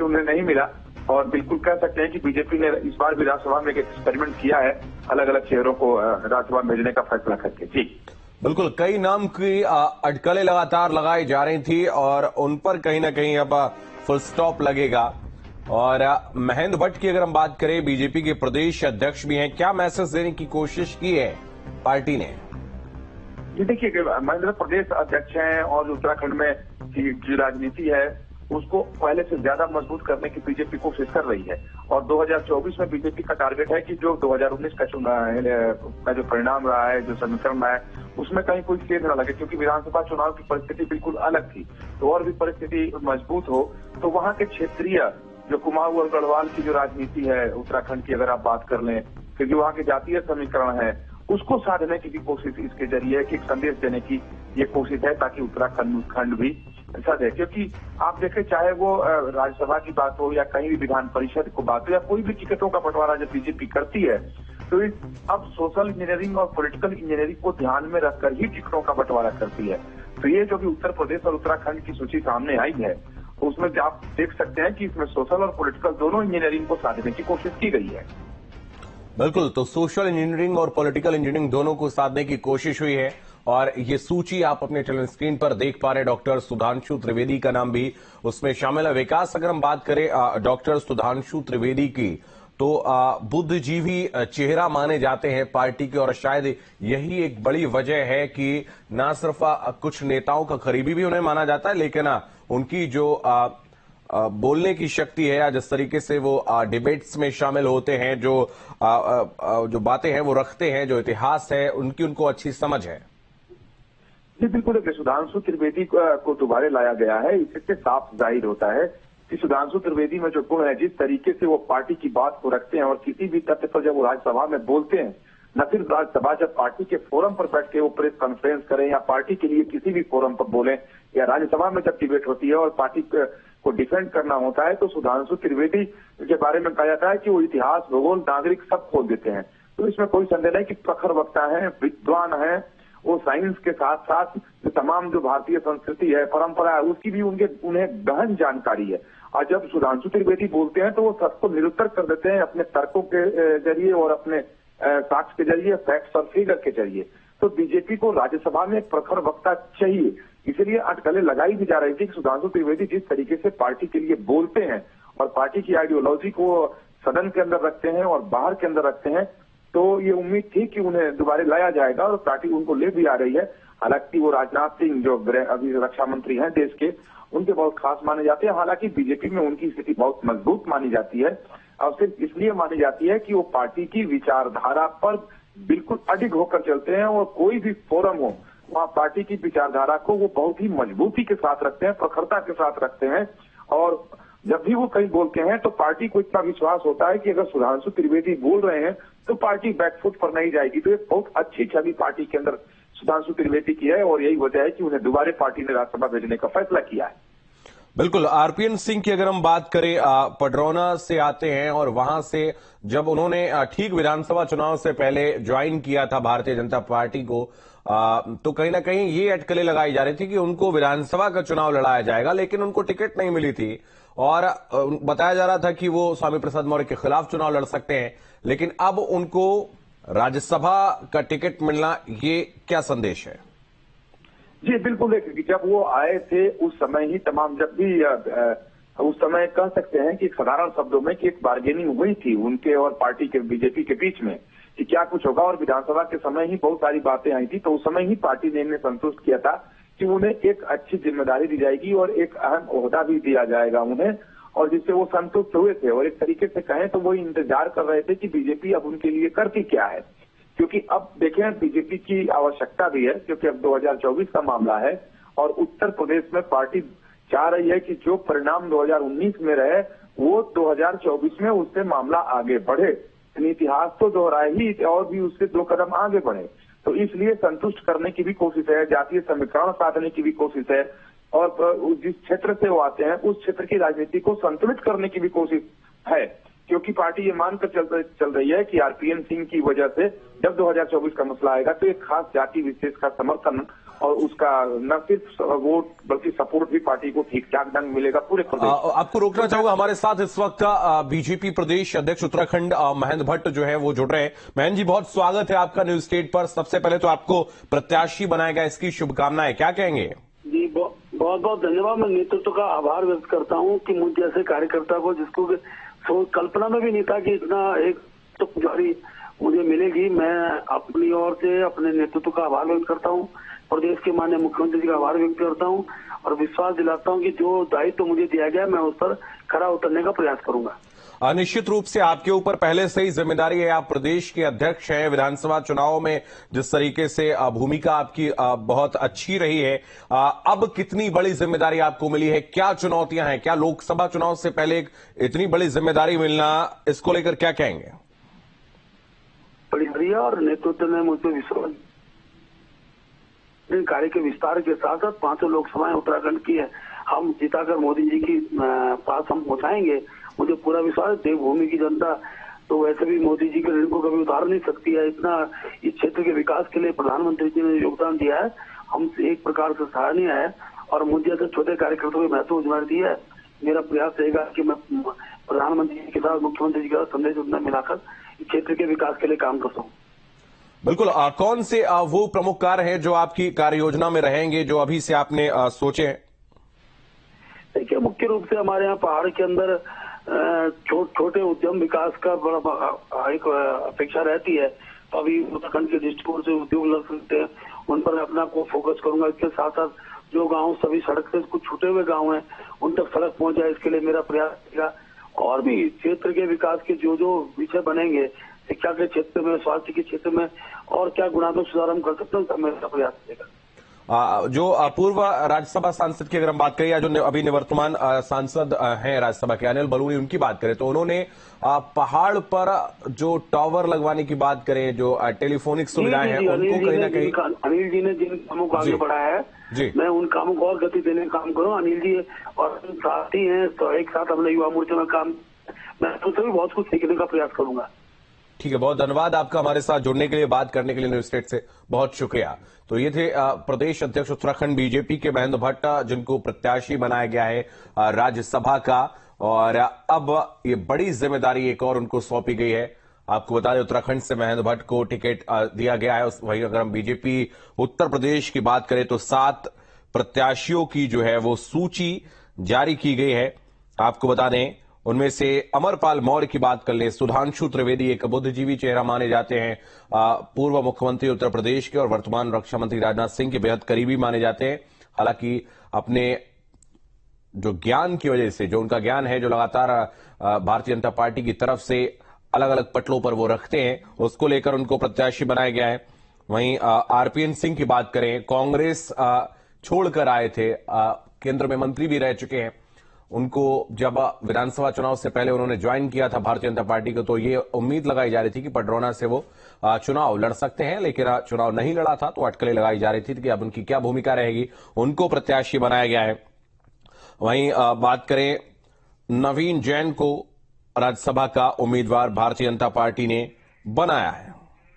उन्हें नहीं मिला और बिल्कुल कह सकते हैं कि बीजेपी ने इस बार विधानसभा में एक एक्सपेरिमेंट किया है, अलग अलग चेहरों को राज्यसभा भेजने का फैसला करके। जी बिल्कुल, कई नाम की अटकलें लगातार लगाई जा रही थी और उन पर कहीं ना कहीं अब फुल स्टॉप लगेगा। और महेंद्र भट्ट की अगर हम बात करें, बीजेपी के प्रदेश अध्यक्ष भी हैं, क्या मैसेज देने की कोशिश की है पार्टी ने? ये देखिए, महेंद्र प्रदेश अध्यक्ष हैं और उत्तराखंड में की राजनीति है उसको पहले से ज्यादा मजबूत करने की बीजेपी कोशिश कर रही है। और 2024 में बीजेपी का टारगेट है कि जो 2019 का का जो परिणाम रहा है, जो समीकरण रहा है, उसमें कहीं कोई खेद न लगे, क्योंकि विधानसभा चुनाव की परिस्थिति बिल्कुल अलग थी। तो और भी परिस्थिति मजबूत हो तो वहां के क्षेत्रीय जो कुमाऊं और गढ़वाल की जो राजनीति है उत्तराखंड की, अगर आप बात कर लें, क्योंकि वहां के जातीय समीकरण है, उसको साधने की भी कोशिश इसके जरिए है कि एक संदेश देने की ये कोशिश है ताकि उत्तराखंड भी सदे। क्योंकि आप देखें, चाहे वो राज्यसभा की बात हो या कहीं भी विधान परिषद को बात हो या कोई भी टिकटों का बंटवारा जब बीजेपी करती है तो अब सोशल इंजीनियरिंग और पॉलिटिकल इंजीनियरिंग को ध्यान में रखकर ही टिकटों का बंटवारा करती है। तो ये जो भी उत्तर प्रदेश और उत्तराखंड की सूची सामने आई है तो उसमें आप देख सकते हैं कि इसमें सोशल और पॉलिटिकल दोनों इंजीनियरिंग को साधने की कोशिश की गई है। बिल्कुल, तो सोशल इंजीनियरिंग और पॉलिटिकल इंजीनियरिंग दोनों को साधने की कोशिश हुई है। और ये सूची आप अपने टेलीविजन स्क्रीन पर देख पा रहे हैं, डॉक्टर सुधांशु त्रिवेदी का नाम भी उसमें शामिल है। विकास, अगर हम बात करें डॉक्टर सुधांशु त्रिवेदी की, तो बुद्धिजीवी चेहरा माने जाते हैं पार्टी के, और शायद यही एक बड़ी वजह है कि न सिर्फ कुछ नेताओं का करीबी भी उन्हें माना जाता है, लेकिन उनकी जो बोलने की शक्ति है या जिस तरीके से वो डिबेट्स में शामिल होते हैं, जो बातें हैं वो रखते हैं, जो इतिहास है उनकी उनको अच्छी समझ है। जी बिल्कुल, सुधांशु त्रिवेदी को दोबारा लाया गया है, इससे साफ जाहिर होता है कि सुधांशु त्रिवेदी में जो गुण है, जिस तरीके से वो पार्टी की बात को रखते हैं और किसी भी तथ्य पर जब वो राज्यसभा में बोलते हैं, न सिर्फ राज्यसभा, जब पार्टी के फोरम पर बैठ के वो प्रेस कॉन्फ्रेंस करें या पार्टी के लिए किसी भी फोरम पर बोले या राज्यसभा में जब डिबेट होती है और पार्टी को डिफेंड करना होता है, तो सुधांशु त्रिवेदी के बारे में कहा जाता है कि वो इतिहास, भूगोल, नागरिक सब खोल देते हैं। तो इसमें कोई संदेह नहीं कि प्रखर वक्ता है, विद्वान है, वो साइंस के साथ साथ तमाम जो भारतीय संस्कृति है, परंपरा है, उसकी भी उन्हें गहन जानकारी है। और जब सुधांशु त्रिवेदी बोलते हैं तो वो सबको निरुत्तर कर देते हैं अपने तर्कों के जरिए और अपने साक्ष्य के जरिए, फैक्ट्स और फिगर के जरिए। तो बीजेपी को राज्यसभा में एक प्रखर वक्ता चाहिए, इसलिए अटकलें लगाई भी जा रही थी कि सुधांशु त्रिवेदी जिस तरीके से पार्टी के लिए बोलते हैं और पार्टी की आइडियोलॉजी को सदन के अंदर रखते हैं और बाहर के अंदर रखते हैं, तो ये उम्मीद थी कि उन्हें दोबारा लाया जाएगा और पार्टी उनको ले भी आ रही है। हालांकि वो राजनाथ सिंह जो अभी रक्षा मंत्री हैं देश के, उनके बहुत खास माने जाते हैं। हालांकि बीजेपी में उनकी स्थिति बहुत मजबूत मानी जाती है और सिर्फ इसलिए मानी जाती है कि वो पार्टी की विचारधारा पर बिल्कुल अडिग होकर चलते हैं और कोई भी फोरम हो वहाँ पार्टी की विचारधारा को वो बहुत ही मजबूती के साथ रखते हैं, प्रखरता के साथ रखते हैं। और जब भी वो कहीं बोलते हैं तो पार्टी को इतना विश्वास होता है कि अगर सुधांशु त्रिवेदी बोल रहे हैं तो पार्टी बैकफुट पर नहीं जाएगी। तो एक बहुत अच्छी छवि पार्टी के अंदर सुधांशु त्रिवेदी की है और यही वजह है कि उन्हें दोबारा पार्टी ने राज्यसभा भेजने का फैसला किया है। बिल्कुल, आरपीएन सिंह की अगर हम बात करें, पडरौना से आते हैं और वहां से जब उन्होंने ठीक विधानसभा चुनाव से पहले ज्वाइन किया था भारतीय जनता पार्टी को, तो कहीं ना कहीं ये अटकलें लगाई जा रही थी कि उनको विधानसभा का चुनाव लड़ाया जाएगा, लेकिन उनको टिकट नहीं मिली थी और बताया जा रहा था कि वो स्वामी प्रसाद मौर्य के खिलाफ चुनाव लड़ सकते हैं। लेकिन अब उनको राज्यसभा का टिकट मिलना, ये क्या संदेश है? जी बिल्कुल, जब वो आए थे उस समय ही तमाम, जब भी उस समय कह सकते हैं कि साधारण शब्दों में कि एक बार्गेनिंग हुई थी उनके और पार्टी के, बीजेपी के बीच में कि क्या कुछ होगा, और विधानसभा के समय ही बहुत सारी बातें आई थी। तो उस समय ही पार्टी ने इन्हें संतुष्ट किया था कि उन्हें एक अच्छी जिम्मेदारी दी जाएगी और एक अहम ओहदा भी दिया जाएगा उन्हें, और जिससे वो संतुष्ट हुए थे। और एक तरीके से कहें तो वो इंतजार कर रहे थे कि बीजेपी अब उनके लिए करती क्या है, क्योंकि अब देखें बीजेपी की आवश्यकता भी है, क्योंकि अब 2024 का मामला है और उत्तर प्रदेश में पार्टी चाह रही है कि जो परिणाम 2019 में रहे वो 2024 में उससे मामला आगे बढ़े, इतिहास तो दोहराए ही और भी उससे 2 कदम आगे बढ़े। तो इसलिए संतुष्ट करने की भी कोशिश है, जातीय समीकरण साधने की भी कोशिश है और जिस क्षेत्र से वो आते हैं उस क्षेत्र की राजनीति को संतुलित करने की भी कोशिश है, क्योंकि पार्टी ये मानकर चल रही है कि आरपीएन सिंह की वजह से जब 2024 का मसला आएगा तो एक खास जाति विशेष का समर्थन और उसका न सिर्फ वोट बल्कि सपोर्ट भी पार्टी को ठीक ठाक ढंग मिलेगा पूरे प्रदेश। आपको रोकना चाहूंगा, हमारे साथ इस वक्त बीजेपी प्रदेश अध्यक्ष उत्तराखंड महेंद्र भट्ट जो है वो जुड़ रहे हैं। महेंद्र जी, बहुत स्वागत है आपका न्यूज स्टेट पर। सबसे पहले तो आपको प्रत्याशी बनाएगा, इसकी शुभकामनाएं, क्या कहेंगे? जी बहुत बहुत धन्यवाद। मैं नेतृत्व का आभार व्यक्त करता हूं कि मुझ जैसे कार्यकर्ता को, जिसको कल्पना में भी नहीं था कि इतना एक तो पुजारी मुझे मिलेगी, मैं अपनी ओर से अपने नेतृत्व का आभार व्यक्त करता हूं, प्रदेश के माननीय मुख्यमंत्री जी का आभार व्यक्त करता हूं और विश्वास दिलाता हूं कि जो दायित्व मुझे दिया गया मैं उस पर खरा उतरने का प्रयास करूंगा। निश्चित रूप से आपके ऊपर पहले से ही जिम्मेदारी है, आप प्रदेश के अध्यक्ष हैं। विधानसभा चुनाव में जिस तरीके से भूमिका आपकी बहुत अच्छी रही है, अब कितनी बड़ी जिम्मेदारी आपको मिली है, क्या चुनौतियां हैं, क्या लोकसभा चुनाव से पहले इतनी बड़ी जिम्मेदारी मिलना, इसको लेकर क्या कहेंगे? बड़ी और नेतृत्व ने मुझ पर विश्वास, कार्य के विस्तार के साथ साथ 5 लोकसभाएं उत्तराखंड की है, हम जिताकर मोदी जी की पास हम पहुंचाएंगे। मुझे पूरा विश्वास है। देवभूमि की जनता तो वैसे भी मोदी जी के ऋण को कभी उतार नहीं सकती है। इतना इस क्षेत्र के विकास के लिए प्रधानमंत्री जी ने योगदान दिया है, हम एक प्रकार से सराहनीय है और मुझे ऐसे छोटे कार्यकर्ताओं को महत्व दी है। मेरा प्रयास रहेगा कि मैं प्रधानमंत्री जी के साथ, मुख्यमंत्री जी के साथ संदेश उतना मिलाकर इस क्षेत्र के विकास के लिए काम करता हूँ। बिल्कुल। कौन से वो प्रमुख कार्य हैं जो आपकी कार्य योजना में रहेंगे, जो अभी से आपने सोचे हैं? देखिए, मुख्य रूप से हमारे यहाँ पहाड़ के अंदर छोटे उद्यम विकास का बड़ा एक अपेक्षा रहती है, तो अभी उत्तराखंड के दृष्टिकोण से उद्योग लग सकते हैं, उन पर अपना को फोकस करूंगा। इसके साथ साथ जो गांव सभी सड़क से कुछ छूटे हुए गांव हैं उन तक सड़क पहुंच जाए, इसके लिए मेरा प्रयास रहेगा। और भी क्षेत्र के विकास के जो विषय बनेंगे, शिक्षा के क्षेत्र में, स्वास्थ्य के क्षेत्र में और क्या गुणात्मक सुधार हम कर सकते हैं, उसका मेरा प्रयास रहेगा। जो पूर्व राज्यसभा सांसद की अगर हम बात करें, या जो अभी निवर्तमान सांसद हैं राज्यसभा के, अनिल बलूनी, उनकी बात करें तो उन्होंने पहाड़ पर जो टावर लगवाने की बात करें, जो टेलीफोनिक सुविधाएं हैं, उनको कहीं ना कहीं अनिल जी ने जिन कामों को आगे बढ़ाया है, मैं उन कामों को और गति देने का काम करूँ। अनिल जी और साथी हैं, तो एक साथ हमने युवा मोर्चे में काम, मैं उनसे भी बहुत कुछ सीखने का प्रयास करूंगा। ठीक है, बहुत धन्यवाद आपका हमारे साथ जुड़ने के लिए, बात करने के लिए न्यूज स्टेट से, बहुत शुक्रिया। तो ये थे प्रदेश अध्यक्ष उत्तराखंड बीजेपी के महेंद्र भट्ट, जिनको प्रत्याशी बनाया गया है राज्यसभा का, और अब ये बड़ी जिम्मेदारी एक और उनको सौंपी गई है। आपको बता दें, उत्तराखंड से महेंद्र भट्ट को टिकट दिया गया है। वहीं अगर हम बीजेपी उत्तर प्रदेश की बात करें तो 7 प्रत्याशियों की जो है वो सूची जारी की गई है। आपको बता दें, उनमें से अमरपाल मौर्य की बात कर लें, सुधांशु त्रिवेदी एक बुद्धिजीवी चेहरा माने जाते हैं, पूर्व मुख्यमंत्री उत्तर प्रदेश के और वर्तमान रक्षा मंत्री राजनाथ सिंह के बेहद करीबी माने जाते हैं। हालांकि अपने जो ज्ञान की वजह से, जो उनका ज्ञान है, जो लगातार भारतीय जनता पार्टी की तरफ से अलग अलग पटलों पर वो रखते हैं, उसको लेकर उनको प्रत्याशी बनाया गया है। वहीं आरपीएन सिंह की बात करें, कांग्रेस छोड़कर आए थे, केंद्र में मंत्री भी रह चुके हैं। उनको जब विधानसभा चुनाव से पहले उन्होंने ज्वाइन किया था भारतीय जनता पार्टी को, तो ये उम्मीद लगाई जा रही थी कि पडरौना से वो चुनाव लड़ सकते हैं, लेकिन चुनाव नहीं लड़ा था, तो अटकलें लगाई जा रही थी कि अब उनकी क्या भूमिका रहेगी। उनको प्रत्याशी बनाया गया है। वहीं बात करें, नवीन जैन को राज्यसभा का उम्मीदवार भारतीय जनता पार्टी ने बनाया है।